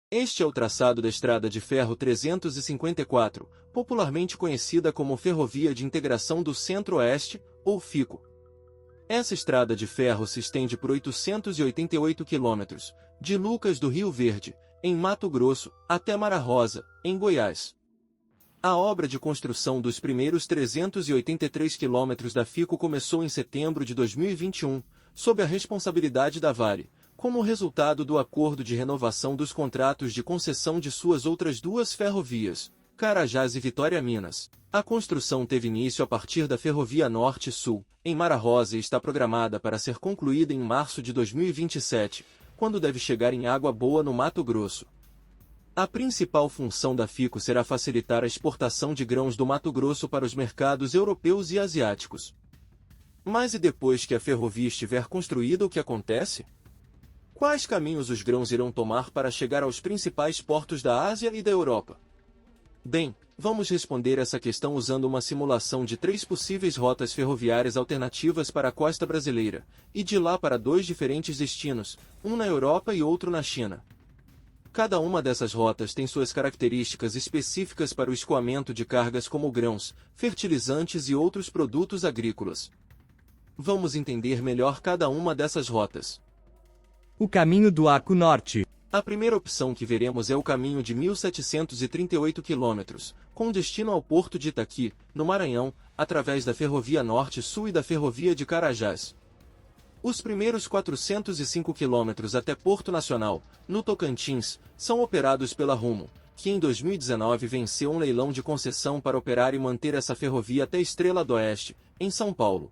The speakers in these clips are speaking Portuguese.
Este é o traçado da Estrada de Ferro 354, popularmente conhecida como Ferrovia de Integração do Centro-Oeste, ou FICO. Essa estrada de ferro se estende por 888 quilômetros, de Lucas do Rio Verde, em Mato Grosso, até Mara Rosa, em Goiás. A obra de construção dos primeiros 383 quilômetros da FICO começou em setembro de 2021, sob a responsabilidade da Vale, como resultado do acordo de renovação dos contratos de concessão de suas outras duas ferrovias, Carajás e Vitória Minas. A construção teve início a partir da Ferrovia Norte-Sul, em Mara Rosa e está programada para ser concluída em março de 2027, quando deve chegar em Água Boa, no Mato Grosso. A principal função da FICO será facilitar a exportação de grãos do Mato Grosso para os mercados europeus e asiáticos. Mas e depois que a ferrovia estiver construída, o que acontece? Quais caminhos os grãos irão tomar para chegar aos principais portos da Ásia e da Europa? Bem, vamos responder essa questão usando uma simulação de 3 possíveis rotas ferroviárias alternativas para a costa brasileira, e de lá para 2 diferentes destinos, um na Europa e outro na China. Cada uma dessas rotas tem suas características específicas para o escoamento de cargas como grãos, fertilizantes e outros produtos agrícolas. Vamos entender melhor cada uma dessas rotas. O caminho do Arco Norte. A primeira opção que veremos é o caminho de 1.738 quilômetros, com destino ao porto de Itaqui, no Maranhão, através da Ferrovia Norte-Sul e da Ferrovia de Carajás. Os primeiros 405 quilômetros até Porto Nacional, no Tocantins, são operados pela Rumo, que em 2019 venceu um leilão de concessão para operar e manter essa ferrovia até Estrela d'Oeste, em São Paulo.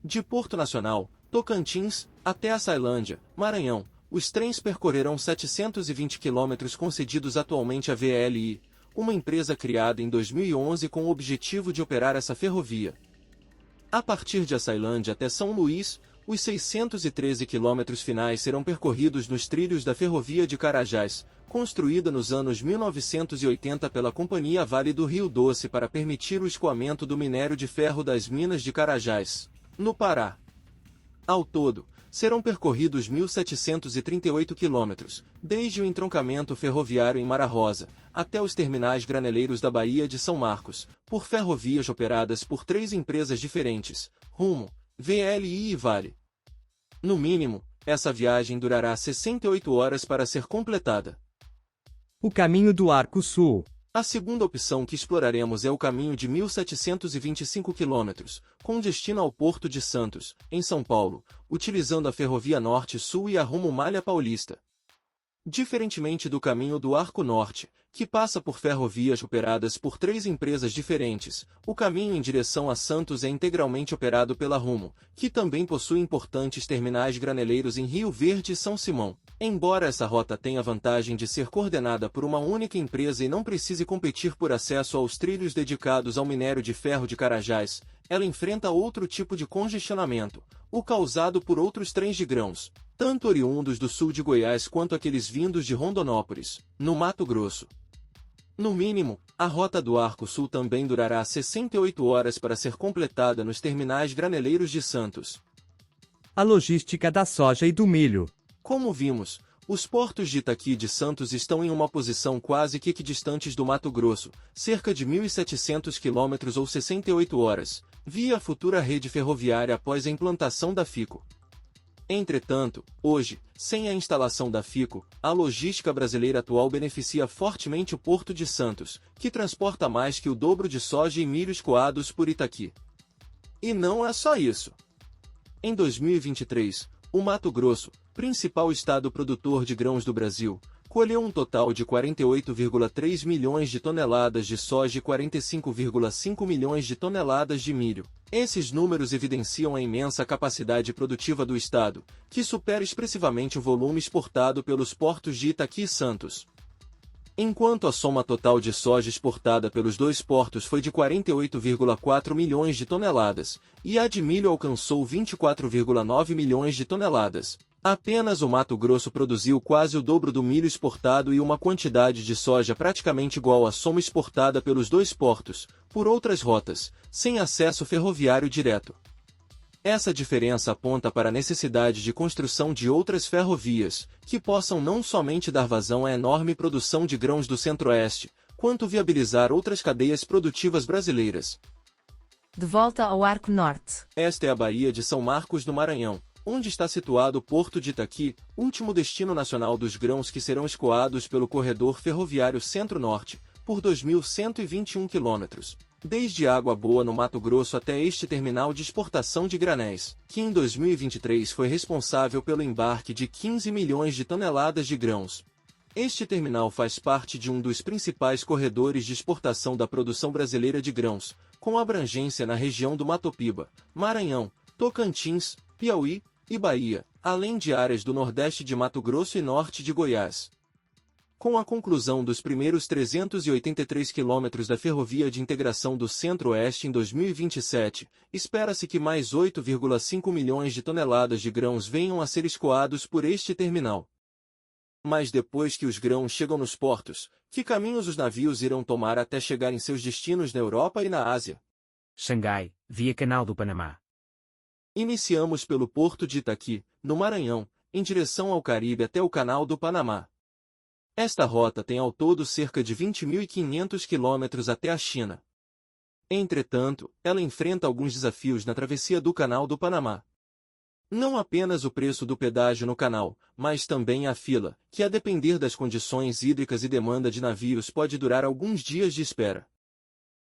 De Porto Nacional, Tocantins, até Açailândia, Maranhão, os trens percorrerão 720 quilômetros concedidos atualmente à VLI, uma empresa criada em 2011 com o objetivo de operar essa ferrovia. A partir de Açailândia até São Luís, os 613 quilômetros finais serão percorridos nos trilhos da Ferrovia de Carajás, construída nos anos 1980 pela Companhia Vale do Rio Doce para permitir o escoamento do minério de ferro das minas de Carajás, no Pará. Ao todo, serão percorridos 1.738 quilômetros, desde o entroncamento ferroviário em Mara Rosa, até os terminais graneleiros da Baía de São Marcos, por ferrovias operadas por 3 empresas diferentes, Rumo, VLI e Vale. No mínimo, essa viagem durará 68 horas para ser completada. O caminho do Arco Sul. A segunda opção que exploraremos é o caminho de 1.725 quilômetros, com destino ao Porto de Santos, em São Paulo, utilizando a Ferrovia Norte-Sul e a Rumo Malha Paulista. Diferentemente do caminho do Arco Norte, que passa por ferrovias operadas por 3 empresas diferentes, o caminho em direção a Santos é integralmente operado pela Rumo, que também possui importantes terminais graneleiros em Rio Verde e São Simão. Embora essa rota tenha a vantagem de ser coordenada por uma única empresa e não precise competir por acesso aos trilhos dedicados ao minério de ferro de Carajás, ela enfrenta outro tipo de congestionamento, o causado por outros trens de grãos, tanto oriundos do sul de Goiás quanto aqueles vindos de Rondonópolis, no Mato Grosso. No mínimo, a rota do Arco Sul também durará 68 horas para ser completada nos terminais graneleiros de Santos. A logística da soja e do milho. Como vimos, os portos de Itaqui e de Santos estão em uma posição quase que equidistantes do Mato Grosso, cerca de 1.700 quilômetros ou 68 horas, via a futura rede ferroviária após a implantação da FICO. Entretanto, hoje, sem a instalação da FICO, a logística brasileira atual beneficia fortemente o Porto de Santos, que transporta mais que o dobro de soja e milho escoados por Itaqui. E não é só isso. Em 2023, o Mato Grosso, principal estado produtor de grãos do Brasil, colheu um total de 48,3 milhões de toneladas de soja e 45,5 milhões de toneladas de milho. Esses números evidenciam a imensa capacidade produtiva do estado, que supera expressivamente o volume exportado pelos portos de Itaqui e Santos. Enquanto a soma total de soja exportada pelos 2 portos foi de 48,4 milhões de toneladas, e a de milho alcançou 24,9 milhões de toneladas. Apenas o Mato Grosso produziu quase o dobro do milho exportado e uma quantidade de soja praticamente igual à soma exportada pelos 2 portos, por outras rotas, sem acesso ferroviário direto. Essa diferença aponta para a necessidade de construção de outras ferrovias, que possam não somente dar vazão à enorme produção de grãos do Centro-Oeste, quanto viabilizar outras cadeias produtivas brasileiras. De volta ao Arco Norte. Esta é a Baía de São Marcos do Maranhão, onde está situado o Porto de Itaqui, último destino nacional dos grãos que serão escoados pelo corredor ferroviário Centro-Norte, por 2.121 quilômetros. Desde Água Boa no Mato Grosso até este terminal de exportação de granéis, que em 2023 foi responsável pelo embarque de 15 milhões de toneladas de grãos. Este terminal faz parte de um dos principais corredores de exportação da produção brasileira de grãos, com abrangência na região do Matopiba, Maranhão, Tocantins, Piauí e Bahia, além de áreas do Nordeste de Mato Grosso e Norte de Goiás. Com a conclusão dos primeiros 383 quilômetros da Ferrovia de Integração do Centro-Oeste em 2027, espera-se que mais 8,5 milhões de toneladas de grãos venham a ser escoados por este terminal. Mas depois que os grãos chegam nos portos, que caminhos os navios irão tomar até chegar em seus destinos na Europa e na Ásia? Xangai, via Canal do Panamá. Iniciamos pelo Porto de Itaqui, no Maranhão, em direção ao Caribe até o Canal do Panamá. Esta rota tem ao todo cerca de 20.500 quilômetros até a China. Entretanto, ela enfrenta alguns desafios na travessia do Canal do Panamá. Não apenas o preço do pedágio no canal, mas também a fila, que a depender das condições hídricas e demanda de navios pode durar alguns dias de espera.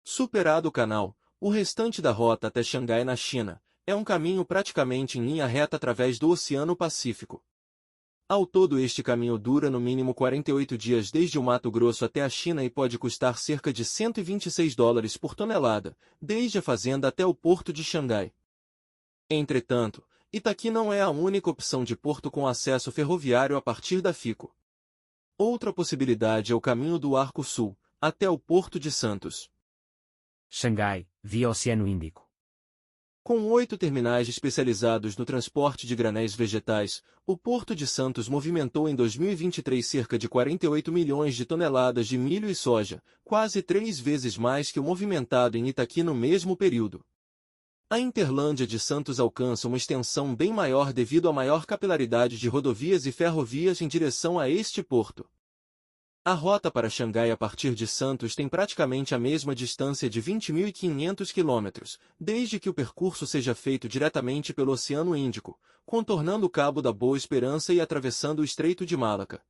Superado o canal, o restante da rota até Xangai na China, é um caminho praticamente em linha reta através do Oceano Pacífico. Ao todo este caminho dura no mínimo 48 dias desde o Mato Grosso até a China e pode custar cerca de $126 por tonelada, desde a fazenda até o porto de Xangai. Entretanto, Itaqui não é a única opção de porto com acesso ferroviário a partir da FICO. Outra possibilidade é o caminho do Arco Sul, até o Porto de Santos. Xangai, via Oceano Índico. Com 8 terminais especializados no transporte de granéis vegetais, o Porto de Santos movimentou em 2023 cerca de 48 milhões de toneladas de milho e soja, quase 3 vezes mais que o movimentado em Itaqui no mesmo período. A Interlândia de Santos alcança uma extensão bem maior devido à maior capilaridade de rodovias e ferrovias em direção a este porto. A rota para Xangai a partir de Santos tem praticamente a mesma distância de 20.500 quilômetros, desde que o percurso seja feito diretamente pelo Oceano Índico, contornando o Cabo da Boa Esperança e atravessando o Estreito de Malaca.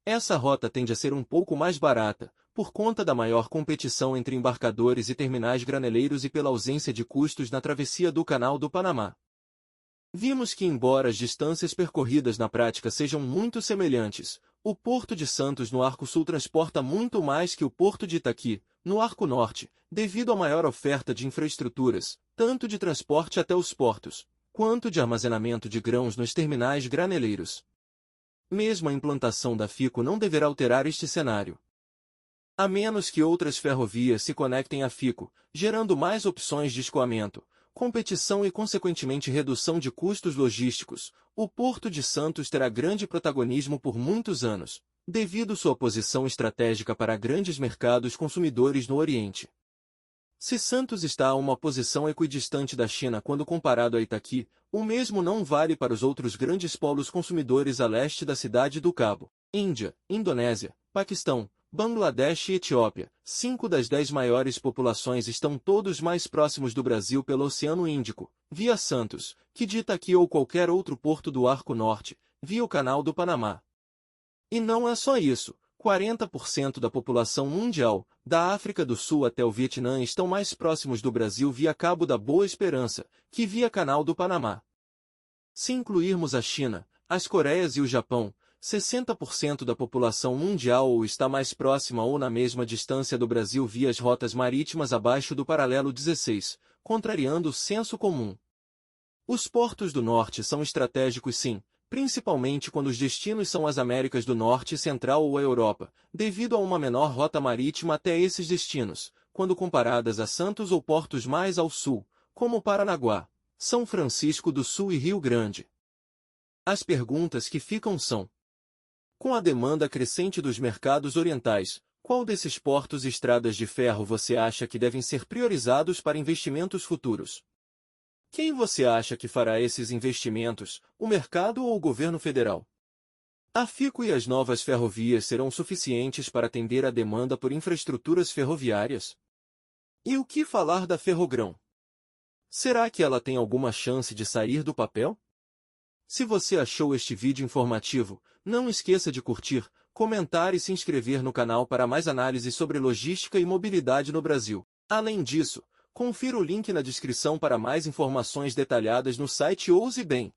Essa rota tende a ser um pouco mais barata, por conta da maior competição entre embarcadores e terminais graneleiros e pela ausência de custos na travessia do Canal do Panamá. Vimos que, embora as distâncias percorridas na prática sejam muito semelhantes, o Porto de Santos no Arco Sul transporta muito mais que o Porto de Itaqui, no Arco Norte, devido à maior oferta de infraestruturas, tanto de transporte até os portos, quanto de armazenamento de grãos nos terminais graneleiros. Mesmo a implantação da FICO não deverá alterar este cenário. A menos que outras ferrovias se conectem à FICO, gerando mais opções de escoamento, competição e consequentemente redução de custos logísticos, o Porto de Santos terá grande protagonismo por muitos anos, devido sua posição estratégica para grandes mercados consumidores no Oriente. Se Santos está a uma posição equidistante da China quando comparado a Itaqui, o mesmo não vale para os outros grandes polos consumidores a leste da Cidade do Cabo: Índia, Indonésia, Paquistão, Bangladesh e Etiópia. 5 das 10 maiores populações estão todos mais próximos do Brasil pelo Oceano Índico, via Santos, que de Itaqui ou qualquer outro porto do Arco Norte, via o Canal do Panamá. E não é só isso, 40% da população mundial, da África do Sul até o Vietnã, estão mais próximos do Brasil via Cabo da Boa Esperança, que via Canal do Panamá. Se incluirmos a China, as Coreias e o Japão, 60% da população mundial ou está mais próxima ou na mesma distância do Brasil via as rotas marítimas abaixo do paralelo 16, contrariando o senso comum. Os portos do norte são estratégicos sim, principalmente quando os destinos são as Américas do Norte e Central ou a Europa, devido a uma menor rota marítima até esses destinos, quando comparadas a Santos ou portos mais ao sul, como Paranaguá, São Francisco do Sul e Rio Grande. As perguntas que ficam são: com a demanda crescente dos mercados orientais, qual desses portos e estradas de ferro você acha que devem ser priorizados para investimentos futuros? Quem você acha que fará esses investimentos, o mercado ou o governo federal? A FICO e as novas ferrovias serão suficientes para atender a demanda por infraestruturas ferroviárias? E o que falar da Ferrogrão? Será que ela tem alguma chance de sair do papel? Se você achou este vídeo informativo, não esqueça de curtir, comentar e se inscrever no canal para mais análises sobre logística e mobilidade no Brasil. Além disso, confira o link na descrição para mais informações detalhadas no site Ouse Bem.